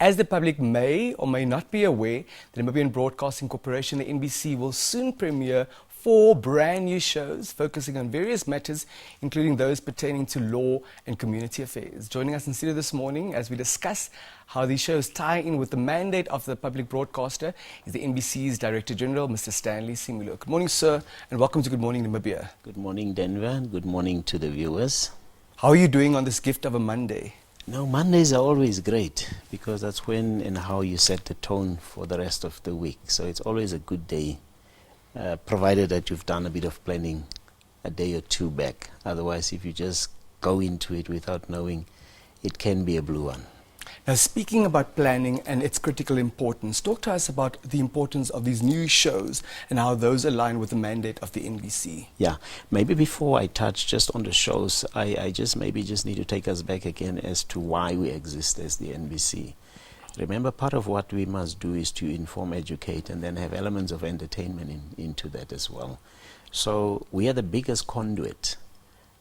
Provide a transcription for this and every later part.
As the public may or may not be aware, the Namibian Broadcasting Corporation, the NBC, will soon premiere 4 brand new shows focusing on various matters, including those pertaining to law and community affairs. Joining us in studio this morning as we discuss how these shows tie in with the mandate of the public broadcaster is the NBC's Director General, Mr. Stanley Similo. Good morning, sir, and welcome to Good Morning Namibia. Good morning, Denver, and good morning to the viewers. How are you doing on this gift of a Monday? No, Mondays are always great because that's when and how you set the tone for the rest of the week. So it's always a good day, provided that you've done a bit of planning a day or two back. Otherwise, if you just go into it without knowing, it can be a blue one. Now, speaking about planning and its critical importance, talk to us about the importance of these new shows and how those align with the mandate of the NBC. Yeah, maybe before I touch just on the shows, I just need to take us back again as to why we exist as the NBC. Remember, part of what we must do is to inform, educate, and then have elements of entertainment into that as well. So we are the biggest conduit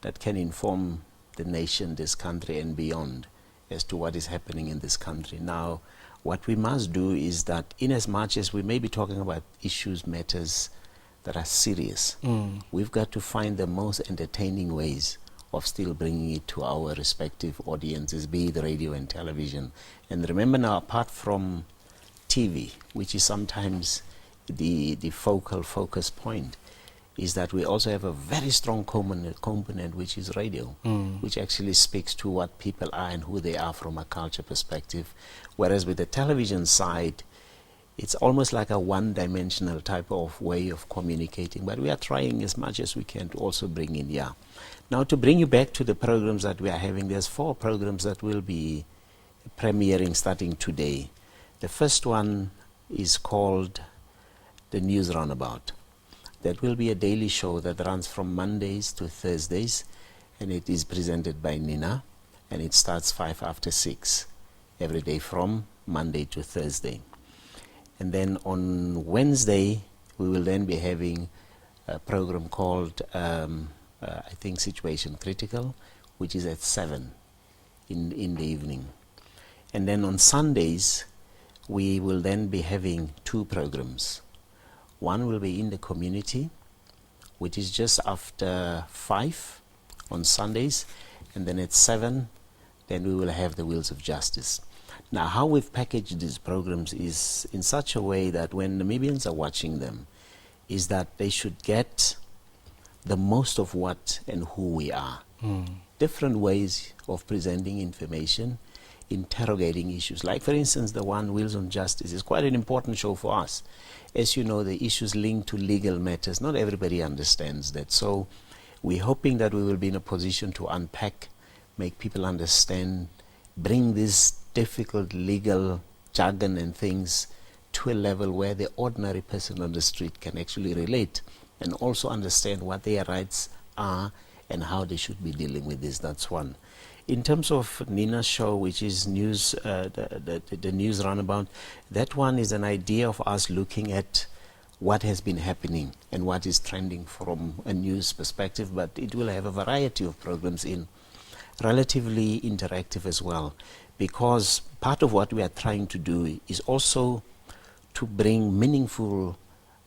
that can inform the nation, this country, and beyond as to what is happening in this country. Now, what we must do is that in as much as we may be talking about issues, matters that are serious, we've got to find the most entertaining ways of still bringing it to our respective audiences, be it radio and television. And remember now, apart from TV, which is sometimes the focal focus point, is that we also have a very strong component which is radio, which actually speaks to what people are and who they are from a culture perspective. Whereas with the television side, it's almost like a one-dimensional type of way of communicating, but we are trying as much as we can to also bring in, Now, to bring you back to the programs that we are having, there's 4 programs that will be premiering starting today. The first one is called The News Roundabout. That will be a daily show that runs from Mondays to Thursdays, and it is presented by Nina, and it starts 5 after 6 every day from Monday to Thursday. And then on Wednesday, we will then be having a program called, I think, Situation Critical, which is at 7 in the evening. And then on Sundays, we will then be having 2 programs. One will be in the community, which is just after 5 on Sundays, and then at 7, then we will have the Wheels of Justice. Now, how we've packaged these programs is in such a way that when Namibians are watching them, is that they should get the most of what and who we are. Different ways of presenting information, interrogating issues. Like, for instance, the one Wheels on Justice is quite an important show for us. As you know, the issues linked to legal matters, not everybody understands that. So we're hoping that we will be in a position to unpack, make people understand, bring this difficult legal jargon and things to a level where the ordinary person on the street can actually relate and also understand what their rights are and how they should be dealing with this. That's one. In terms of Nina's show, which is news, the News Roundabout, that one is an idea of us looking at what has been happening and what is trending from a news perspective, but it will have a variety of programs in, relatively interactive as well, because part of what we are trying to do is also to bring meaningful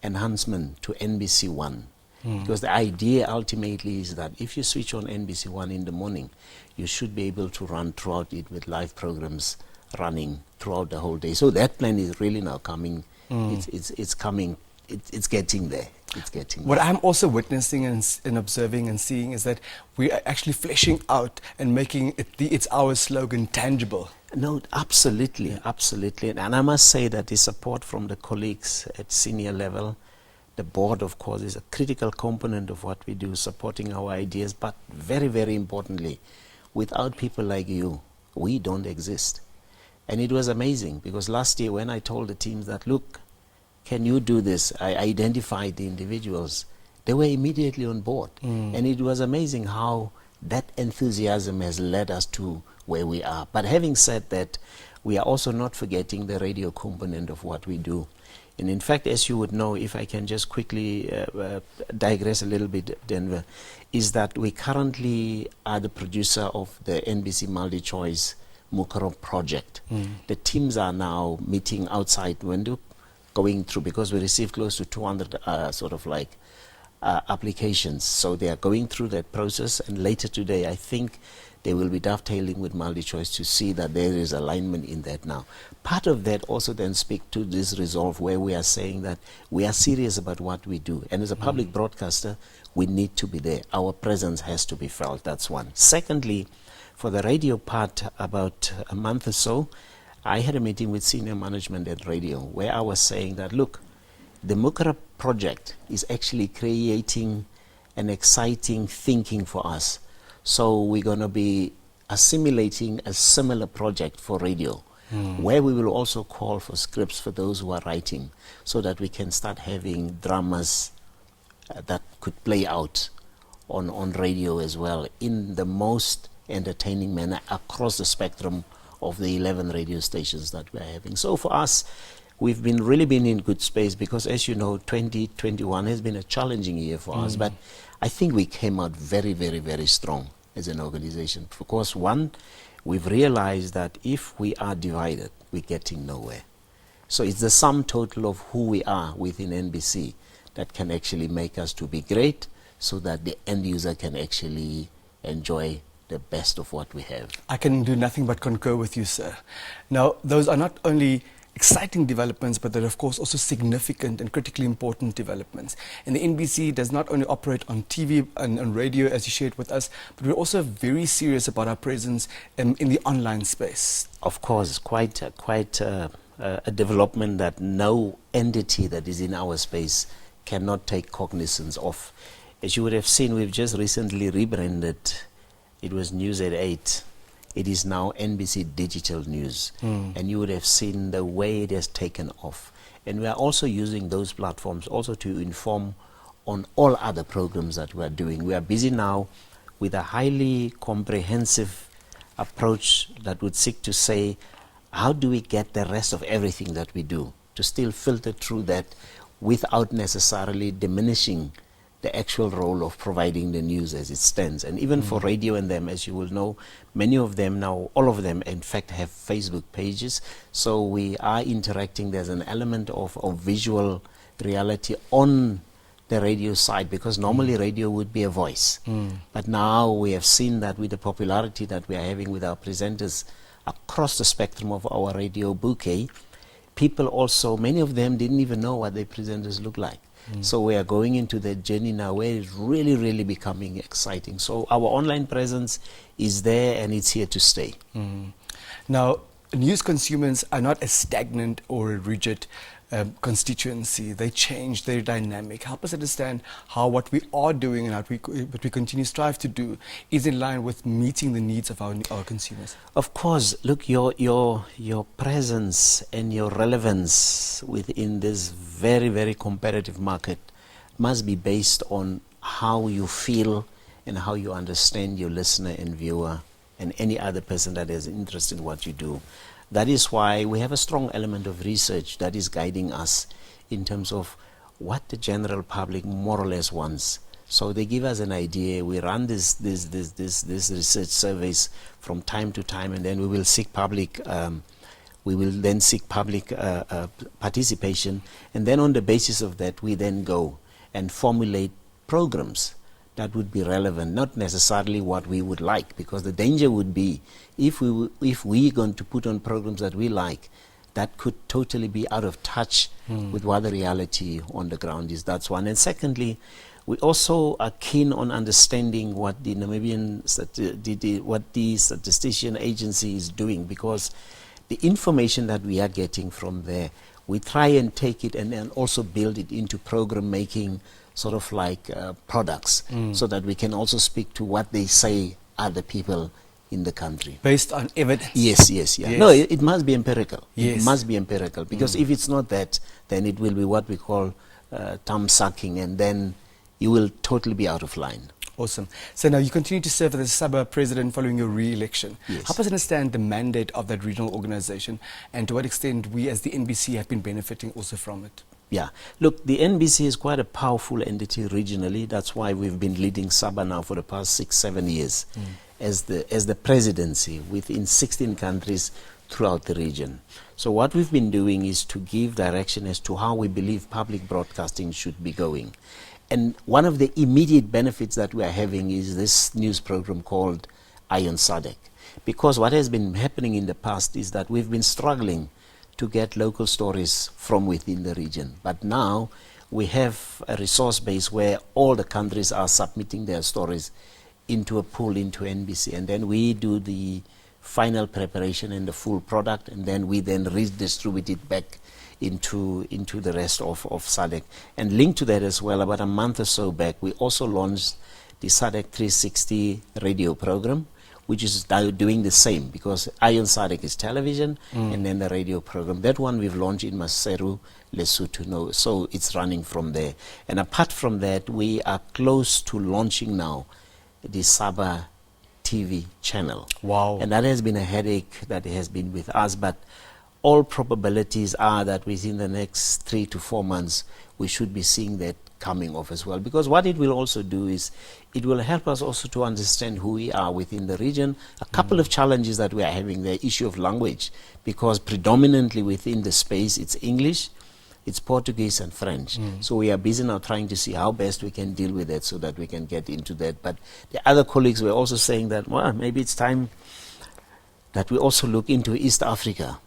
enhancement to NBC One. Because the idea ultimately is that if you switch on NBC One in the morning, you should be able to run throughout it with live programs running throughout the whole day. So that plan is really now coming. It's coming. It's getting there. It's getting What there. I'm also witnessing and observing and seeing is that we are actually fleshing out and making It's Our slogan tangible. No, absolutely, absolutely. And I must say that the support from the colleagues at senior level, the board, of course, is a critical component of what we do, supporting our ideas. But very, very importantly, without people like you, we don't exist. And it was amazing because last year when I told the teams that, look, can you do this? I identified the individuals. They were immediately on board. And it was amazing how that enthusiasm has led us to where we are. But having said that, we are also not forgetting the radio component of what we do. And in fact, as you would know, if I can just quickly digress a little bit, Denver, is that we currently are the producer of the NBC Multi-Choice Mukro project. The teams are now meeting outside Windhoek, going through, because we received close to 200 applications. So they are going through that process, and later today I think they will be dovetailing with MultiChoice to see that there is alignment in that now. Part of that also then speak to this resolve where we are saying that we are serious about what we do. And as a public broadcaster, we need to be there. Our presence has to be felt. That's one. Secondly, for the radio part, about a month or so, I had a meeting with senior management at radio where I was saying that, look, the Mukra project is actually creating an exciting thinking for us. So we're going to be assimilating a similar project for radio, where we will also call for scripts for those who are writing, so that we can start having dramas that could play out on radio as well in the most entertaining manner across the spectrum of the 11 radio stations that we are having. So for us, we've really been in good space, because as you know, 2021 has been a challenging year for us, but I think we came out very, very, very strong as an organization. Because one, we've realized that if we are divided, we're getting nowhere. So it's the sum total of who we are within NBC that can actually make us to be great, so that the end user can actually enjoy the best of what we have. I can do nothing but concur with you, sir. Now, those are not only exciting developments, but they're of course also significant and critically important developments. And the NBC does not only operate on TV and on radio, as you shared with us, but we're also very serious about our presence in the online space. Of course, quite a development that no entity that is in our space cannot take cognizance of. As you would have seen, we've just recently rebranded. It was News at 8. It is now NBC Digital News. And you would have seen the way it has taken off. And we are also using those platforms also to inform on all other programs that we are doing. We are busy now with a highly comprehensive approach that would seek to say, how do we get the rest of everything that we do to still filter through that without necessarily diminishing the actual role of providing the news as it stands. And even for radio and them, as you will know, many of them now, all of them in fact have Facebook pages. So we are interacting. There's an element of visual reality on the radio side, because normally radio would be a voice. But now we have seen that with the popularity that we are having with our presenters across the spectrum of our radio bouquet, people also, many of them didn't even know what their presenters look like. So we are going into that journey now where it's really, really becoming exciting. So our online presence is there, and it's here to stay. Now, news consumers are not a stagnant or a rigid constituency. They change, they're dynamic. Help us understand how what we are doing and what we continue to strive to do is in line with meeting the needs of our consumers. Of course, look, your presence and your relevance within this very, very competitive market must be based on how you feel and how you understand your listener and viewer and any other person that is interested in what you do. That is why we have a strong element of research that is guiding us in terms of what the general public more or less wants. So they give us an idea. We run this research surveys from time to time, and then we will seek public. We will then seek public participation, and then on the basis of that, we then go and formulate programs that would be relevant, not necessarily what we would like, because the danger would be if we're going to put on programs that we like, that could totally be out of touch with what the reality on the ground is. That's one. And secondly, we also are keen on understanding what the Namibian what the statistician agency is doing, because the information that we are getting from there, we try and take it and then also build it into program making, sort of like products, so that we can also speak to what they say are the people in the country. Based on evidence. Yes. No, it must be empirical. Yes. It must be empirical, because if it's not that, then it will be what we call thumb sucking, and then you will totally be out of line. Awesome. So now you continue to serve as sabha president following your re-election. Yes. Help us understand the mandate of that regional organization, and to what extent we as the NBC have been benefiting also from it. Yeah, look, the NBC is quite a powerful entity regionally. That's why we've been leading sabha now for the past 6-7 years. as the presidency within 16 countries throughout the region. So what we've been doing is to give direction as to how we believe public broadcasting should be going. And one of the immediate benefits that we are having is this news program called Eye on SADC. Because what has been happening in the past is that we've been struggling to get local stories from within the region. But now we have a resource base where all the countries are submitting their stories into a pool, into NBC. And then we do the final preparation and the full product, and then we then redistribute it back into the rest of SADC. And linked to that as well, about a month or so back, we also launched the SADC 360 radio program, which is doing the same, because Eye on SADC is television, and then the radio program. That one we've launched in Maseru, Lesotho, so it's running from there. And apart from that, we are close to launching now the Sabha TV channel. Wow. And that has been a headache that has been with us, but all probabilities are that within the next 3 to 4 months, we should be seeing that coming off as well. Because what it will also do is, it will help us also to understand who we are within the region. A couple of challenges that we are having, the issue of language, because predominantly within the space, it's English, it's Portuguese and French. So we are busy now trying to see how best we can deal with that so that we can get into that. But the other colleagues were also saying that, well, maybe it's time that we also look into East Africa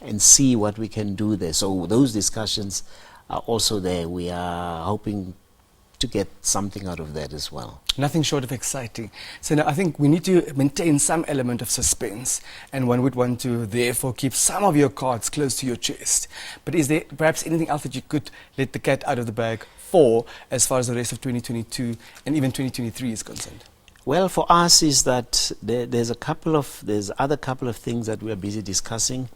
and see what we can do there. So those discussions are also there. We are hoping to get something out of that as well. Nothing short of exciting. So now I think we need to maintain some element of suspense, and one would want to therefore keep some of your cards close to your chest. But is there perhaps anything else that you could let the cat out of the bag for, as far as the rest of 2022 and even 2023 is concerned? Well, for us is that there's other couple of things that we are busy discussing.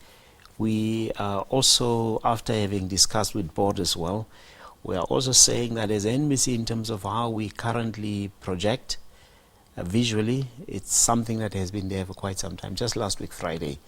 We are also, after having discussed with board as well, we are also saying that as NBC, in terms of how we currently project visually, it's something that has been there for quite some time. Just last week, Friday,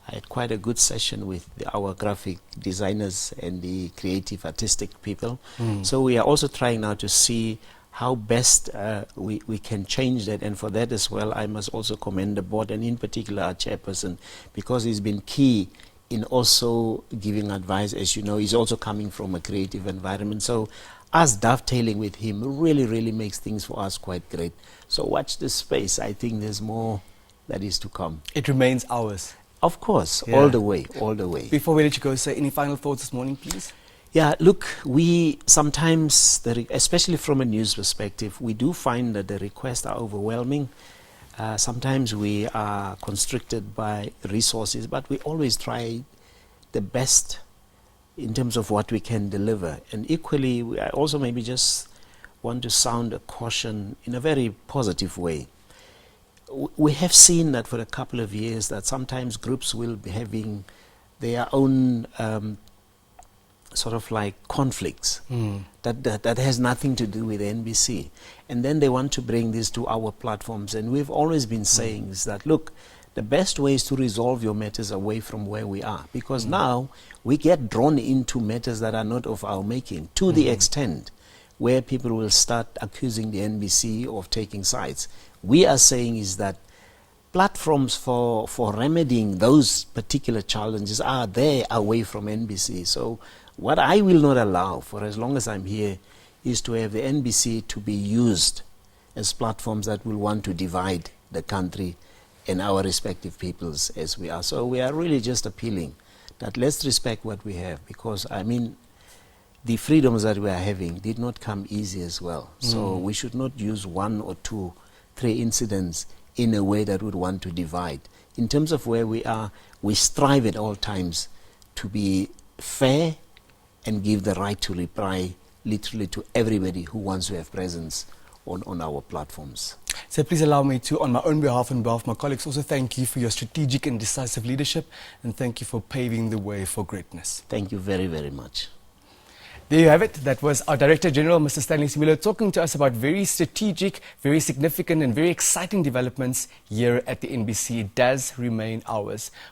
I had quite a good session with our graphic designers and the creative artistic people. So we are also trying now to see how best we can change that. And for that as well, I must also commend the board, and in particular our chairperson, because he's been key in also giving advice. As you know, he's also coming from a creative environment. So us dovetailing with him really makes things for us quite great. So watch this space. I think there's more that is to come. It remains ours. Of course, Yeah. all the way, all the way. Before we let you go, sir, any final thoughts this morning, please? Yeah, look, we sometimes, especially from a news perspective, we do find that the requests are overwhelming. Sometimes we are constricted by resources, but we always try the best in terms of what we can deliver. And equally, I also maybe just want to sound a caution in a very positive way. We have seen that for a couple of years that sometimes groups will be having their own sort of like conflicts that has nothing to do with NBC, and then they want to bring this to our platforms. And we've always been saying is that, look, the best way is to resolve your matters away from where we are, because now we get drawn into matters that are not of our making, to the extent where people will start accusing the NBC of taking sides. We are saying is that platforms for remedying those particular challenges are there away from NBC. So what I will not allow for as long as I'm here is to have the NBC to be used as platforms that will want to divide the country and our respective peoples as we are. So we are really just appealing that let's respect what we have, because I mean the freedoms that we are having did not come easy as well. So we should not use 1 or 2, 3 incidents in a way that would want to divide. In terms of where we are, we strive at all times to be fair and give the right to reply literally to everybody who wants to have presence on our platforms. So please allow me to, on my own behalf and behalf of my colleagues, also thank you for your strategic and decisive leadership, and thank you for paving the way for greatness. Thank you very, very much. There you have it. That was our Director General, Mr. Stanley Similo, talking to us about very strategic, very significant and very exciting developments here at the NBC. It does remain ours.